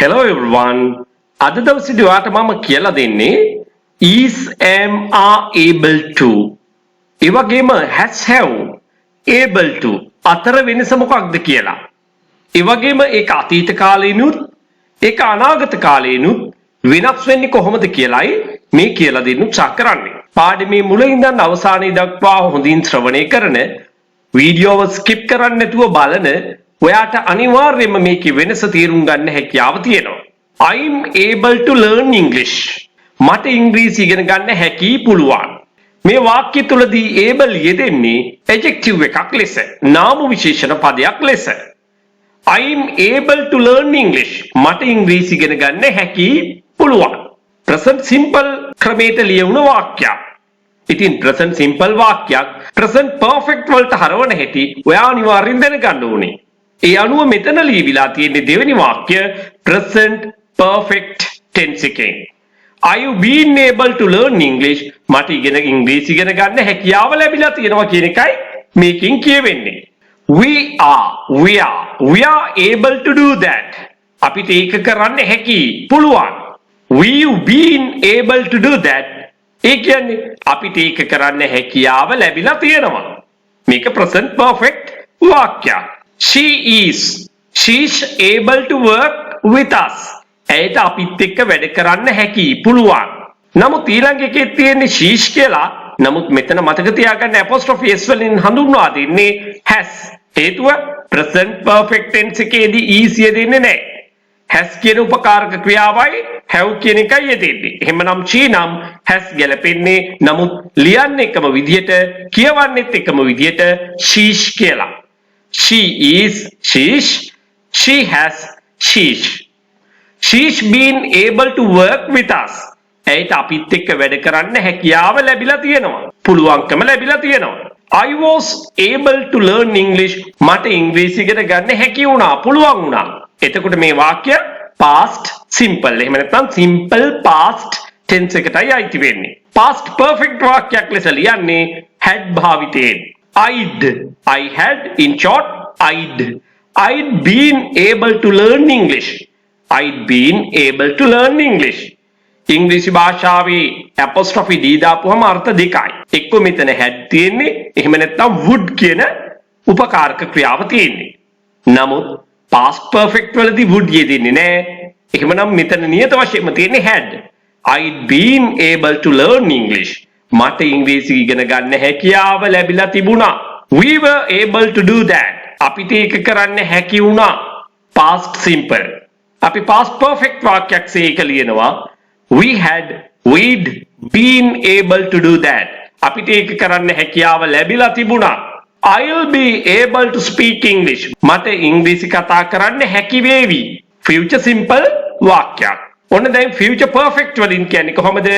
Hello everyone. අද දවසේදී ඔයාලට මම කියලා දෙන්නේ is am are able to. ඒ වගේම has have able to අතර වෙනස මොකක්ද කියලා. ඒ වගේම ඒක අතීත කාලේනුත් ඒක අනාගත කාලේනුත් වෙනස් වෙන්නේ කොහොමද කියලායි මේ කියලා දෙන්න උත්සාහ කරන්නේ. පාඩමේ මුල ඉඳන් අවසානයේ දක්වා හොඳින් ශ්‍රවණය කරන වීඩියෝව ස්කිප් කරන්නේ නැතුව බලන ඔයාට අනිවාර්යයෙන්ම මේකේ වෙනස තේරුම් ගන්න හැකියාව තියෙනවා. I'm able to learn English. මට ඉංග්‍රීසි ඉගෙන ගන්න හැකි පුළුවන්. මේ වාක්‍ය තුලදී able යෙදෙන්නේ adjective එකක් ලෙස, නාම විශේෂණ පදයක් ලෙස. I'm able to learn English. මට ඉංග්‍රීසි ඉගෙන ගන්න හැකි පුළුවන්. present simple ක්‍රමයට ලියවුන වාක්‍යයක්. ඉතින් present simple වාක්‍යයක් present perfect වලට හරවන හැටි ඔයා අනිවාර්යෙන් දැනගන්න ඕනේ. ඒ අනුව මෙතන ලියවිලා තියෙන දෙවෙනි වාක්‍ය present perfect tense එකෙන්. Are you being able to learn English? මට ඉංග්‍රීසි ඉගෙන ගන්න හැකියාව ලැබිලා තියෙනවා කියන එකයි මේකෙන් කියවෙන්නේ. We are able to do that. අපිට ඒක කරන්න හැකි පුළුවන්. We've been able to do that. ඒ කියන්නේ අපිට ඒක කරන්න හැකියාව ලැබිලා තියෙනවා. මේක present perfect වාක්‍යයක්. She's able to work with us. ඇයට අපිත් එක්ක වැඩ කරන්න හැකි පුළුවන්. නමුත් ඊළඟ එකේ තියෙන්නේ she's කියලා. නමුත් මෙතන මතක තියාගන්න apostrophe s වලින් හඳුන්වා දෙන්නේ has. හේතුව present perfect tense එකේදී is යෙදෙන්නේ නැහැ. has කියන උපකාරක ක්‍රියාවයි have කියන එකයි යෙදෙන්නේ. එහෙමනම් she නම් has ගැලපෙන්නේ. නමුත් ලියන්නේ එකම විදිහට, කියවන්නෙත් එකම විදිහට she's කියලා. She is, she has, she's been able to work with us. ඇයට අපිත් එක්ක වැඩ කරන්න හැකියාව ලැබිලා තියෙනවා. පුළුවන්කම ලැබිලා තියෙනවා. I was able to learn English. මට ඉංග්‍රීසි ඉගෙන ගන්න හැකි වුණා, පුළුවන් වුණා. එතකොට මේ වාක්‍ය past simple. එහෙම නැත්නම් simple past tense එකටයි අයිති වෙන්නේ. past perfect වාක්‍යයක් ලෙස ලියන්නේ had භාවිතයෙන්. I had, in short, I'd been able to learn English. I'd been able to learn English. ඉංග්‍රීසි භාෂාවේ apostrophe d දාපුවම අර්ථ දෙකයි. එක්ක මෙතන had තියෙන්නේ, එහෙම නැත්නම් would කියන උපකාරක ක්‍රියාව තියෙන්නේ. නමුත් past perfect වලදී would යෙදෙන්නේ නැහැ. එහෙමනම් මෙතන නියත වශයෙන්ම තියෙන්නේ had. I'd been able to learn English. මට ඉංග්‍රීසි ඉගෙන ගන්න හැකියාව ලැබිලා තිබුණා. We were able to do that. අපිට ඒක කරන්න හැකි වුණා. past simple. අපි past perfect වාක්‍යයක් ඒක ලියනවා. We'd been able to do that. අපිට ඒක කරන්න හැකියාව ලැබිලා තිබුණා. I'll be able to speak English. මට ඉංග්‍රීසි කතා කරන්න හැකි වේවි. future simple වාක්‍යයක්. ඔන්න දැන් future perfect වලින් කියන්නේ කොහොමද?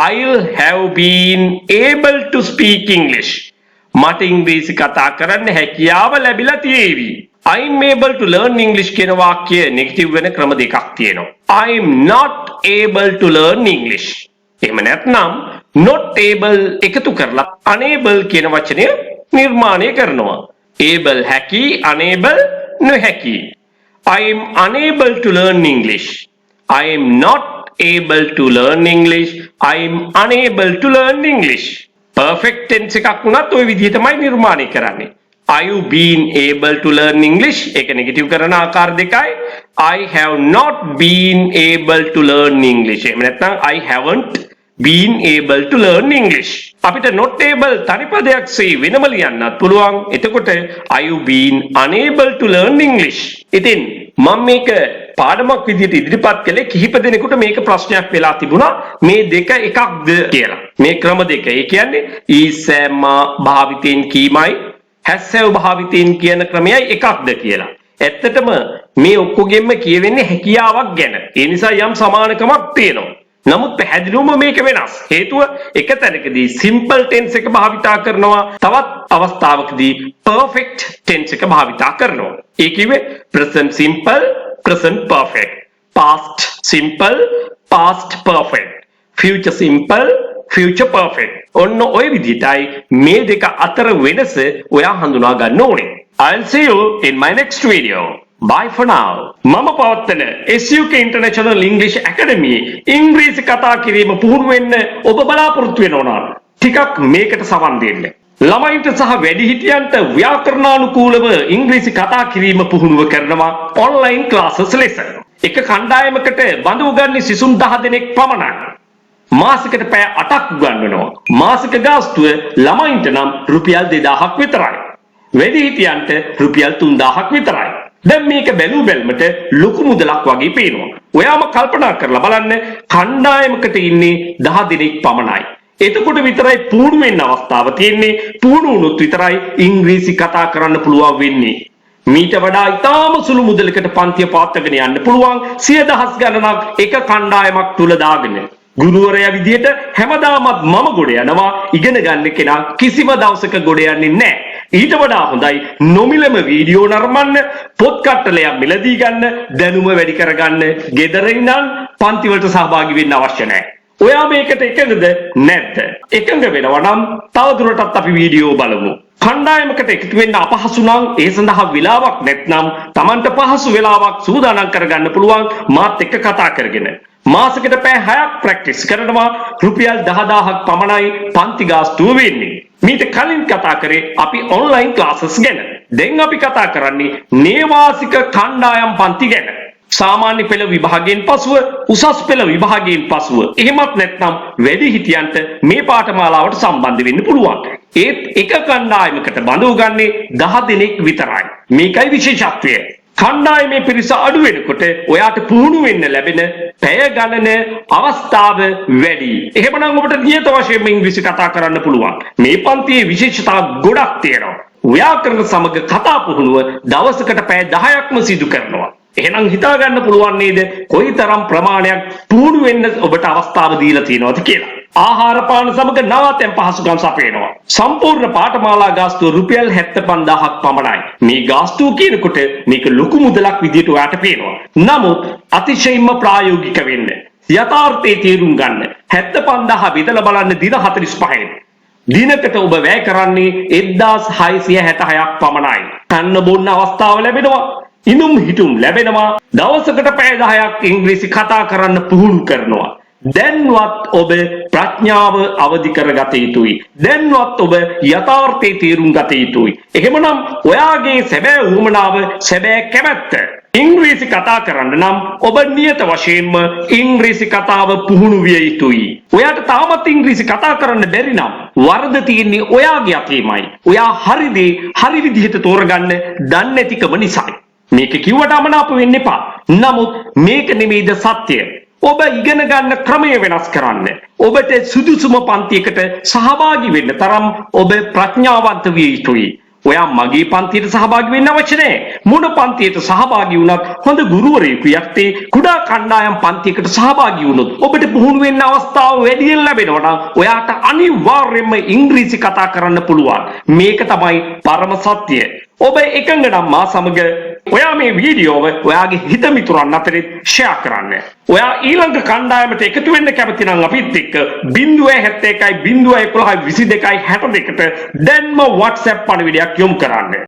I'll have been able to speak English. මට ඉංග්‍රීසි කතා කරන්න හැකියාව ලැබිලා තියෙවි. I'm able to learn English කියන වාක්‍ය නෙගටිව් වෙන ක්‍රම දෙකක් තියෙනවා. I'm not able to learn English. එහෙම නැත්නම් not able එකතු කරලා unable කියන වචනය නිර්මාණය කරනවා. able හැකි, unable නොහැකි. I'm unable to learn English. I am not able to learn English. I am unable to learn English. Perfect tense එකක් වුණත් ওই විදිහටමයි නිර්මාණය කරන්නේ. Are you been able to learn English? ඒක නෙගටිව් කරන ආකාර දෙකයි. I have not been able to learn English. එහෙම නැත්නම් I haven't been able to learn English. අපිට not able තනි පදයක් සේ වෙනම ලියන්නත් පුළුවන්. එතකොට are you been unable to learn English? ඉතින් මම මේක පාඩමක් විදිහට ඉදිරිපත් කළේ කිහිප දෙනෙකුට මේක ප්‍රශ්නයක් වෙලා තිබුණා. මේ දෙක එකක්ද කියලා. මේ ක්‍රම දෙක. ඒ කියන්නේ is am භාවිතයෙන් කීමයි has have භාවිතයෙන් කියන ක්‍රමයයි එකක්ද කියලා. ඇත්තටම මේ ඔක්කොගෙම කියවෙන්නේ හැකියාවක් ගැන. ඒ නිසා යම් සමානකමක් තියෙනවා. නමුත් පැහැදිලිවම මේක වෙනස්. හේතුව එක තැනකදී simple tense එක භාවිතා කරනවා, තවත් අවස්ථාවකදී perfect tense එක භාවිතා කරනවා. ඒ කිව්වේ present simple, present perfect, past simple, past perfect, future simple, future perfect. ඔන්න ඔය විදිහටයි මේ දෙක අතර වෙනස ඔයා හඳුනා ගන්න ඕනේ. I'll see you in my next video. Bye for now. මම පවත්වන SUK International English Academy ඉංග්‍රීසි කතා කිරීම පුහුණු වෙන්න ඔබ බලාපොරොත්තු වෙනවා නම් ටිකක් මේකට සවන් දෙන්න. ළමයින්ට සහ වැඩිහිටියන්ට ව්‍යාකරණානුකූලව ඉංග්‍රීසි කතා කිරීම පුහුණුව කරනවා ඔන්ලයින් ක්ලාසස් ලෙස. එක කණ්ඩායමකට බඳු උගන්වන්නේ සිසුන් 10 දෙනෙක් පමණක්. මාසිකට පැය 8ක් උගන්වනවා. මාසික ගාස්තුව ළමයින්ට නම් රුපියල් 2000ක් විතරයි. වැඩිහිටියන්ට රුපියල් 3000ක් විතරයි. දැන් මේක බැලු බැලමට ලොකු මුදලක් වගේ පේනවා. ඔයාම කල්පනා කරලා බලන්න කණ්ඩායමකට ඉන්නේ 10 දෙනෙක් පමණයි. එතකොට විතරයි පුහුණු වෙන්න අවස්ථාව තියෙන්නේ. පුහුණු වුණොත් විතරයි ඉංග්‍රීසි කතා කරන්න පුළුවන් වෙන්නේ. මීට වඩා ඉතාම සුළු මුදලකට පන්තිය පාත්වගෙන යන්න පුළුවන් 100,000 ගණනක් එක කණ්ඩායමක් තුල දාගෙන. ගුරුවරයා විදියට හැමදාමත් මම ගොඩ යනවා ඉගෙන ගන්න කෙනා කිසිම දවසක ගොඩ යන්නේ නැහැ. ඊට වඩා හොඳයි නොමිලම වීඩියෝ නරඹන්න, පොත් කට්ටලයක් මිලදී ගන්න, දැනුම වැඩි කරගන්න. ගෙදර ඉඳන් පන්ති වලට සහභාගී වෙන්න අවශ්‍ය නැහැ. ඔයා මේකට එකඟද නැද්ද? එකඟ වෙනවා නම් තවදුරටත් අපි වීඩියෝ බලමු. කණ්ඩායමකට එකතු වෙන්න අපහසු නම් ඒ සඳහා වෙලාවක් නැත්නම් Tamanට පහසු වෙලාවක් සූදානම් කරගන්න පුළුවන් මාත් එක්ක කතා කරගෙන. මාසෙකට පැය 6ක් ප්‍රැක්ටිස් කරනවා රුපියල් 10000ක් පමණයි පන්ති ගාස්තුව වෙන්නේ. මීට කලින් කතා කරේ අපි ඔන්ලයින් ක්ලාසස් ගැන. දැන් අපි කතා කරන්නේ නේවාසික කණ්ඩායම් පන්ති ගැන. සාමාන්‍ය පෙළ විභාගයෙන් පසුව උසස් පෙළ විභාගයෙන් පසුව එහෙමත් නැත්නම් වැඩිහිටියන්ට මේ පාඨමාලාවට සම්බන්ධ වෙන්න පුළුවන්. ඒත් එක කණ්ඩායමකට බඳව ගන්නේ 10 දෙනෙක් විතරයි. මේකයි විශේෂත්වය. කණ්ඩායමේ පිරිස අඩු වෙනකොට ඔයාට පුහුණු වෙන්න ලැබෙන පැය ගණන අවස්ථාව වැඩි. එහෙමනම් ඔබට නියත වශයෙන්ම ඉංග්‍රීසි කතා කරන්න පුළුවන්. මේ පන්තියේ විශේෂතා ගොඩක් තියෙනවා. ව්‍යාකරණ සමග කතා පුහුණුව දවසකට පැය 10ක්ම සිදු කරනවා. එහෙනම් හිතා ගන්න පුළුවන් නේද කොයිතරම් ප්‍රමාණයක් පුහුණු වෙන්න ඔබට අවස්ථාව දීලා තියෙනවද කියලා. ආහාර පාන සමග නවාතැන් පහසුකම් සපයනවා. සම්පූර්ණ පාඨමාලා ගාස්තුව රුපියල් 75000ක් පමණයි. මේ ගාස්තුව කියනකොට මේක ලොකු මුදලක් විදියට ඔයාට පේනවා. නමුත් අතිශයින්ම ප්‍රායෝගික වෙන්න. යථාර්ථයේ තේරුම් ගන්න. 75000 බෙදලා බලන්න දින 45න්. දිනකට ඔබ වැය කරන්නේ 1666ක් පමණයි. කන්න බොන්න අවස්ථාව ලැබෙනවා. ඉනුම් හිටුම් ලැබෙනවා. දවසකට පැය 10ක් ඉංග්‍රීසි කතා කරන්න පුහුණු කරනවා. දැන්වත් ඔබ ප්‍රඥාව අවදි කරගත යුතුයි. දැන්වත් ඔබ යථාර්ථයේ තේරුම් ගත යුතුයි. එහෙමනම් ඔයාගේ සැබෑ උවමනාව, සැබෑ කැමැත්ත ඉංග්‍රීසි කතා කරන්න නම් ඔබ නියත වශයෙන්ම ඉංග්‍රීසි කතාව පුහුණු විය යුතුයි. ඔයාට තාමත් ඉංග්‍රීසි කතා කරන්න බැරි නම් වරද තියෙන්නේ ඔයාගේ අතේමයි. ඔයා හරි දේ හරි විදිහට තෝරගන්න දන්නේ නැතිකම නිසායි. මේක කිව්වට අමනාප වෙන්න එපා. නමුත් මේක නෙමෙයිද සත්‍යය. ඔබ ඉගෙන ගන්න ක්‍රමය වෙනස් කරන්න. ඔබට සුදුසුම පන්තියකට සහභාගී වෙන්න තරම් ඔබ ප්‍රඥාවන්ත විය යුතුයි. ඔයා මගේ පන්තියට සහභාගී වෙන්න අවශ්‍ය නැහැ. මොන පන්තියට සහභාගී වුණත් හොඳ ගුරුවරයෙකු යත්තේ කුඩා කණ්ඩායම් පන්තියකට සහභාගී වුණොත් ඔබට පුහුණු වෙන්න අවස්ථාව වැඩියෙන් ලැබෙනවා නම් ඔයාට අනිවාර්යයෙන්ම ඉංග්‍රීසි කතා කරන්න පුළුවන්. මේක තමයි පරම සත්‍යය. ඔබ එකඟ නම් මා සමග ඔයා මේ වීඩියෝව ඔයාගේ හිත මිතුරන් අතරේ ෂෙයා කරන්න. ඔයා ඊළඟ කණ්ඩායමට එකතු වෙන්න කැමති නම් අපිත් එක්ක 071 011 22 62ට දැන්ම WhatsApp පණිවිඩයක් යොමු කරන්න.